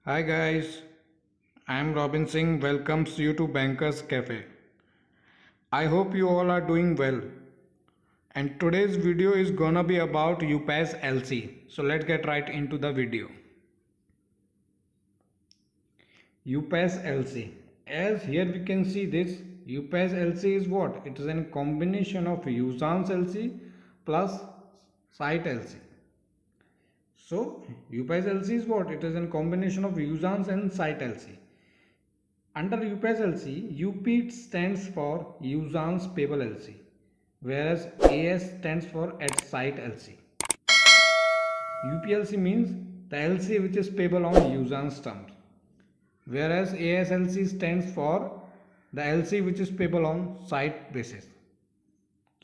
Hi guys, I am Robin Singh. Welcomes you to Bankers Cafe. I hope you all are doing well. And today's video is gonna be about UPAS LC. So let's get right into the video. UPAS LC. As here we can see this UPAS LC is what? It is a combination of Usance LC plus Site LC. So UPAS LC is what? It is a combination of Usance and Site LC. Under UPAS LC, UP stands for Usance Payable LC, whereas AS stands for at Site LC. UPLC means the LC which is payable on Usance terms, whereas ASLC stands for the LC which is payable on site basis.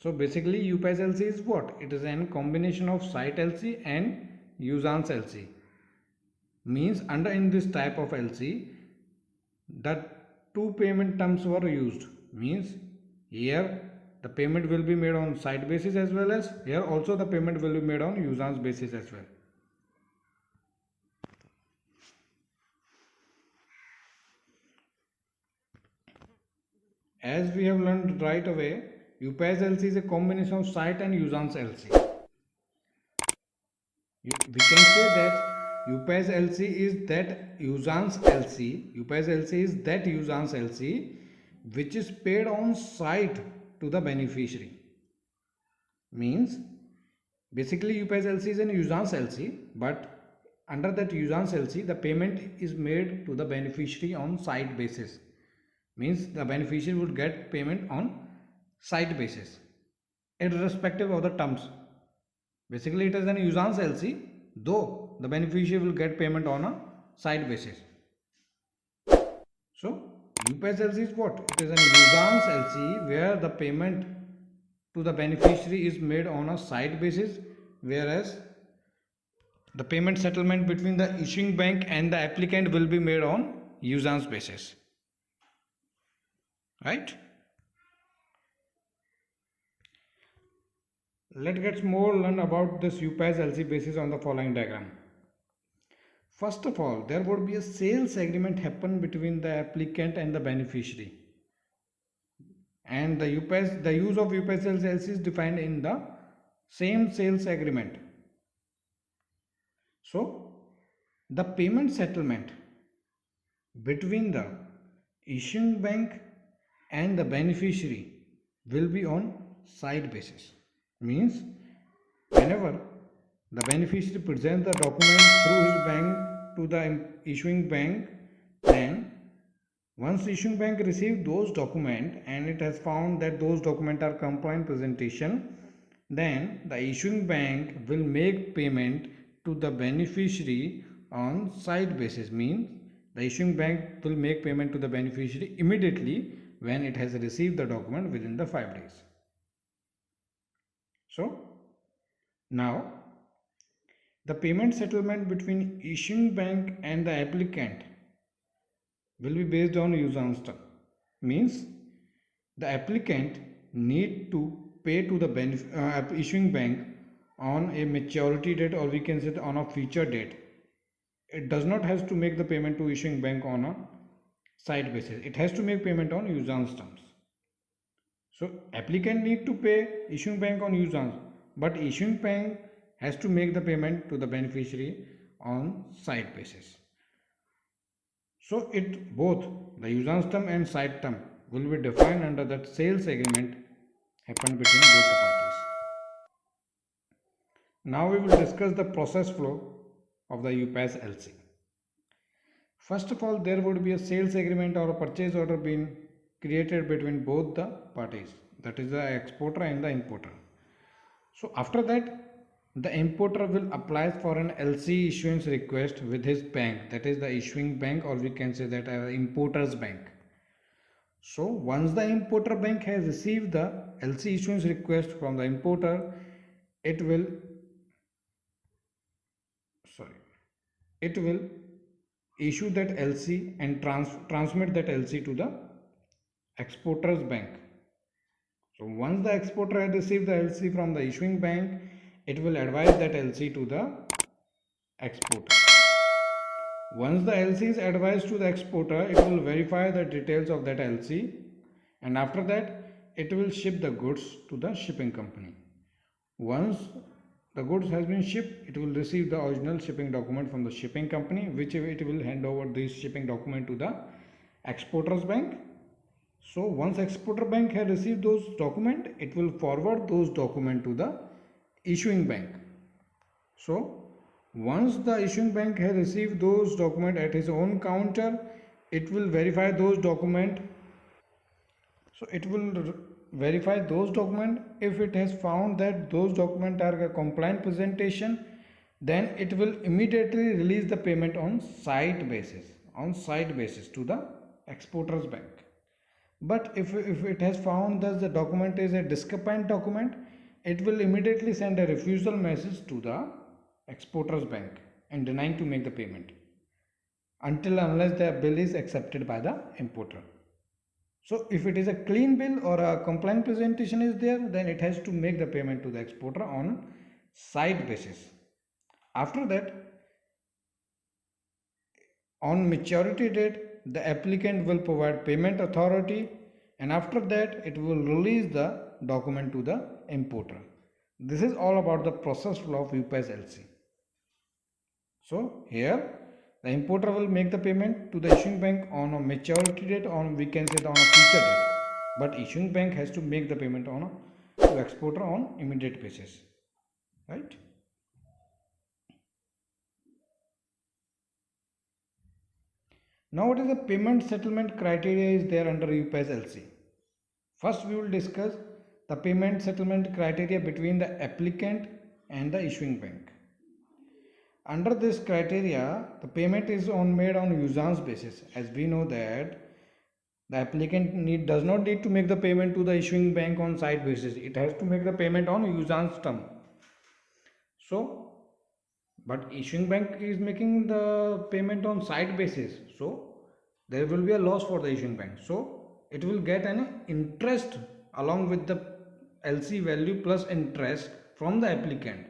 So basically UPAS LC is what? It is a combination of Site LC and Usance LC. Means under in this type of LC, the two payment terms were used. Means here the payment will be made on site basis as well as here also the payment will be made on Usance basis as well. As we have learned right away, UPAS LC is a combination of site and Usance LC. We can say that UPAS LC is that Usance LC. UPAS LC is that Usance LC which is paid on site to the beneficiary. Means basically UPAS LC is an Usance LC, but under that Usance LC the payment is made to the beneficiary on site basis. Means the beneficiary would get payment on site basis irrespective of the terms. Basically it is an Usance LC, though the beneficiary will get payment on a site basis. So UPAS LC is what? It is an Usance LC where the payment to the beneficiary is made on a site basis, whereas the payment settlement between the issuing bank and the applicant will be made on Usance basis. Right? Let's get more learn about this UPAS LC basis on the following diagram. First of all, there would be a sales agreement happen between the applicant and the beneficiary. And the use of UPAS LC is defined in the same sales agreement. So, the payment settlement between the issuing bank and the beneficiary will be on site basis. Means whenever the beneficiary presents the document through his bank to the issuing bank, then once the issuing bank receives those documents and it has found that those documents are compliant presentation, then the issuing bank will make payment to the beneficiary on site basis. Means the issuing bank will make payment to the beneficiary immediately when it has received the document within the 5 days. So now the payment settlement between issuing bank and the applicant will be based on Usance term. Means the applicant need to pay to the issuing bank on a maturity date, or we can say on a future date. It does not have to make the payment to issuing bank on a site basis. It has to make payment on Usance terms. So applicant need to pay issuing bank on Usance, but issuing bank has to make the payment to the beneficiary on site basis. So it both the Usance term and site term will be defined under that sales agreement happened between both the parties. Now we will discuss the process flow of the UPAS LC. First of all, there would be a sales agreement or a purchase order being created between both the parties, that is the exporter and the importer. So after that, the importer will apply for an LC issuance request with his bank, that is the issuing bank, or we can say that importer's bank. So once the importer bank has received the LC issuance request from the importer, it will issue that LC and transmit that LC to the exporter's bank. So once the exporter has received the LC from the issuing bank, it will advise that LC to the exporter. Once the LC is advised to the exporter, it will verify the details of that LC, and after that it will ship the goods to the shipping company. Once the goods has been shipped, it will receive the original shipping document from the shipping company, which it will hand over this shipping document to the exporters bank. So once exporter bank has received those documents, it will forward those documents to the issuing bank. So once the issuing bank has received those documents at his own counter, it will verify those documents. So it will verify those documents. If it has found that those documents are a compliant presentation, then it will immediately release the payment on site basis to the exporters bank. But if it has found that the document is a discrepant document, it will immediately send a refusal message to the exporters bank and denying to make the payment until unless the bill is accepted by the importer. So if it is a clean bill or a compliant presentation is there, then it has to make the payment to the exporter on site basis. After that, on maturity date, the applicant will provide payment authority, and after that it will release the document to the importer. This is all about the process flow of UPAS LC. So here the importer will make the payment to the issuing bank on a maturity date, on we can say on a future date, but issuing bank has to make the payment on to exporter on immediate basis, right? Now what is the payment settlement criteria is there under UPAS LC? First we will discuss the payment settlement criteria between the applicant and the issuing bank. Under this criteria, the payment is made on usance basis, as we know that the applicant does not need to make the payment to the issuing bank on site basis. It has to make the payment on usance term. So, but issuing bank is making the payment on site basis. So, there will be a loss for the issuing bank. So, it will get an interest along with the LC value plus interest from the applicant.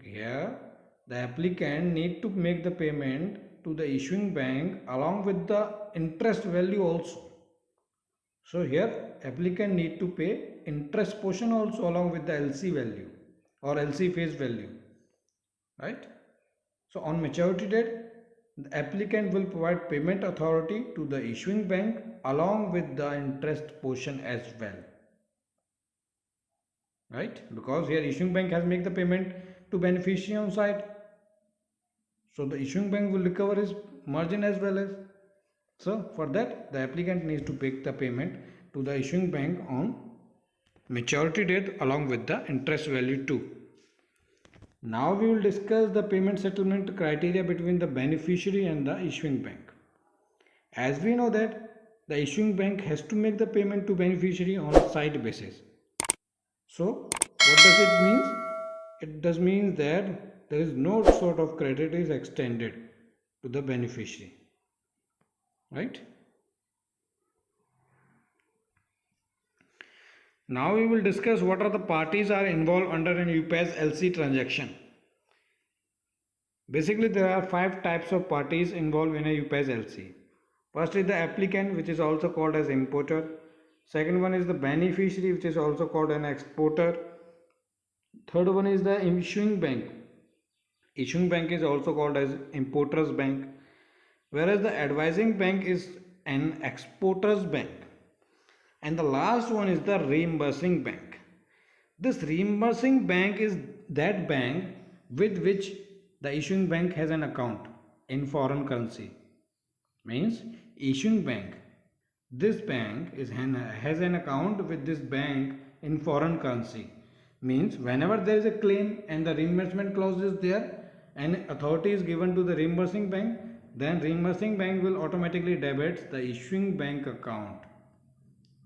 Here, the applicant need to make the payment to the issuing bank along with the interest value also. So here applicant need to pay interest portion also along with the LC value or LC face value, right? So on maturity date, the applicant will provide payment authority to the issuing bank along with the interest portion as well, right? Because here issuing bank has make the payment to beneficiary on site, so the issuing bank will recover his margin as well as. So for that, the applicant needs to make the payment to the issuing bank on maturity date along with the interest value too. Now we will discuss the payment settlement criteria between the beneficiary and the issuing bank. As we know that the issuing bank has to make the payment to beneficiary on a site basis. So what does it mean? It does mean that there is no sort of credit is extended to the beneficiary, right? Now we will discuss what are the parties are involved under an UPAS LC transaction. Basically, there are 5 types of parties involved in a UPAS LC. First is the applicant, which is also called as importer. Second one is the beneficiary, which is also called an exporter. Third one is the issuing bank. Issuing bank is also called as importer's bank, whereas the advising bank is an exporter's bank. And the last one is the reimbursing bank. This reimbursing bank is that bank with which the issuing bank has an account in foreign currency. Means issuing bank, this bank has an account with this bank in foreign currency. Means whenever there is a claim and the reimbursement clause is there and authority is given to the reimbursing bank, then reimbursing bank will automatically debit the issuing bank account.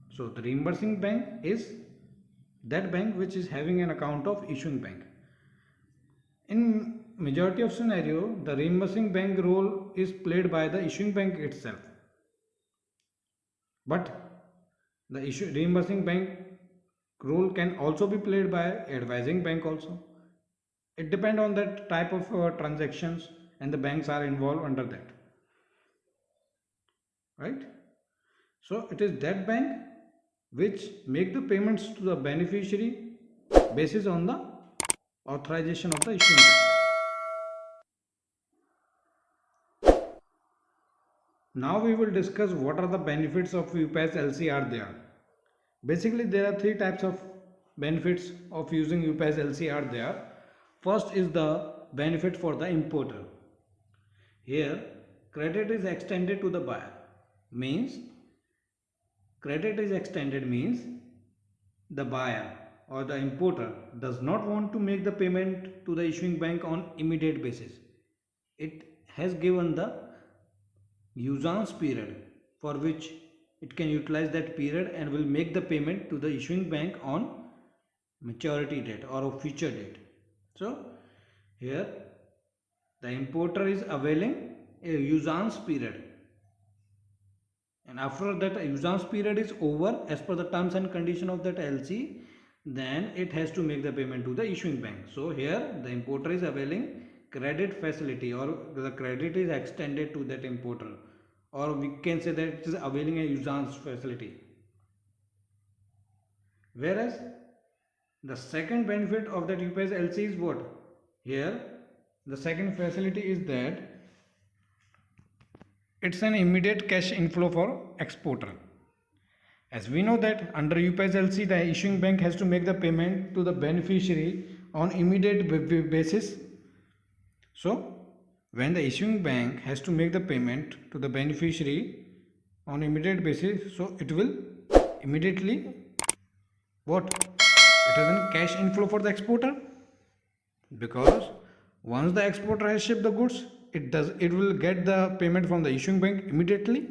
So the reimbursing bank is that bank which is having an account of issuing bank. In majority of scenario, the reimbursing bank role is played by the issuing bank itself. But the reimbursing bank role can also be played by advising bank also. It depends on that type of transactions and the banks are involved under that, right? So it is that bank which make the payments to the beneficiary basis on the authorization of the issuing bank. Now we will discuss what are the benefits of UPAS LC are there. Basically there are three types of benefits of using UPAS LC are there. First is the benefit for the importer. Here credit is extended to the buyer. Means the buyer or the importer does not want to make the payment to the issuing bank on immediate basis. It has given the usance period for which it can utilize that period and will make the payment to the issuing bank on maturity date or a future date. So here the importer is availing a usance period, and after that usance period is over as per the terms and condition of that LC, then it has to make the payment to the issuing bank. So here the importer is availing credit facility, or the credit is extended to that importer, or we can say that it is availing a usance facility. Whereas the second benefit of that UPAS LC is what? Here the second facility is that it's an immediate cash inflow for exporter. As we know that under UPAS LC the issuing bank has to make the payment to the beneficiary on immediate basis. So when the issuing bank has to make the payment to the beneficiary on immediate basis, so it will immediately what? It is a cash inflow for the exporter, because once the exporter has shipped the goods, it will get the payment from the issuing bank immediately,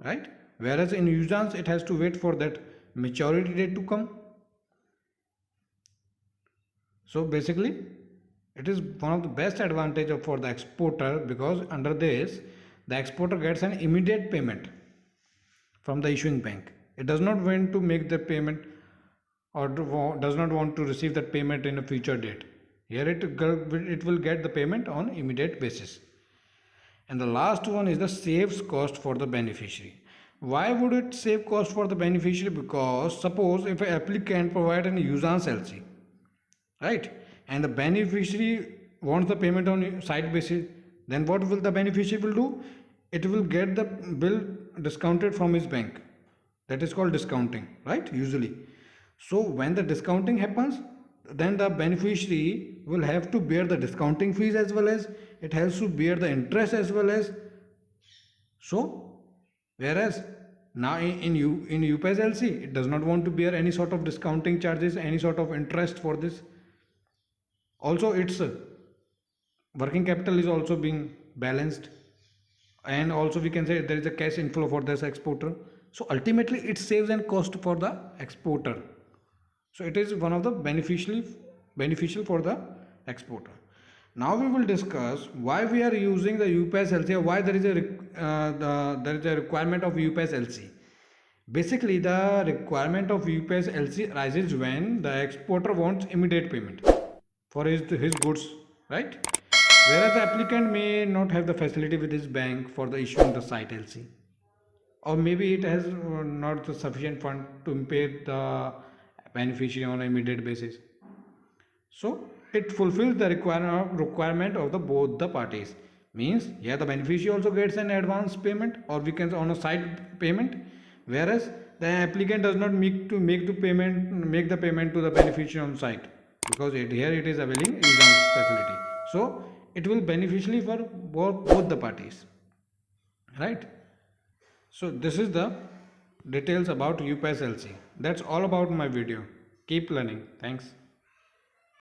right? Whereas in usance it has to wait for that maturity date to come. So basically it is one of the best advantage for the exporter, because under this the exporter gets an immediate payment from the issuing bank. It does not want to make the payment or does not want to receive that payment in a future date. Here it will get the payment on immediate basis. And the last one is the saves cost for the beneficiary. Why would it save cost for the beneficiary? Because suppose if an applicant provide an usance LC, right, and the beneficiary wants the payment on site basis, then what will the beneficiary will do? It will get the bill discounted from his bank. That is called discounting, right, usually. So when the discounting happens, then the beneficiary will have to bear the discounting fees, as well as it has to bear the interest as well as. So whereas now in UPAS LC it does not want to bear any sort of discounting charges, any sort of interest for this. Also its working capital is also being balanced, and also we can say there is a cash inflow for this exporter. So ultimately it saves and cost for the exporter. So it is one of the beneficial for the exporter. Now we will discuss why we are using the UPAS LC, or why there is a requirement of UPAS LC. Basically the requirement of UPAS LC arises when the exporter wants immediate payment for his goods, right? Whereas the applicant may not have the facility with his bank for the issuing the site LC, or maybe it has not the sufficient fund to pay the beneficiary on an immediate basis. So it fulfills the requirement of both the parties. Means here the beneficiary also gets an advance payment, or we can say on a side payment, whereas the applicant does not make the payment to the beneficiary on site, because here it is availing usance facility. So it will beneficially for both the parties, right? So this is the details about UPAS LC. That's all about my video. Keep learning. Thanks.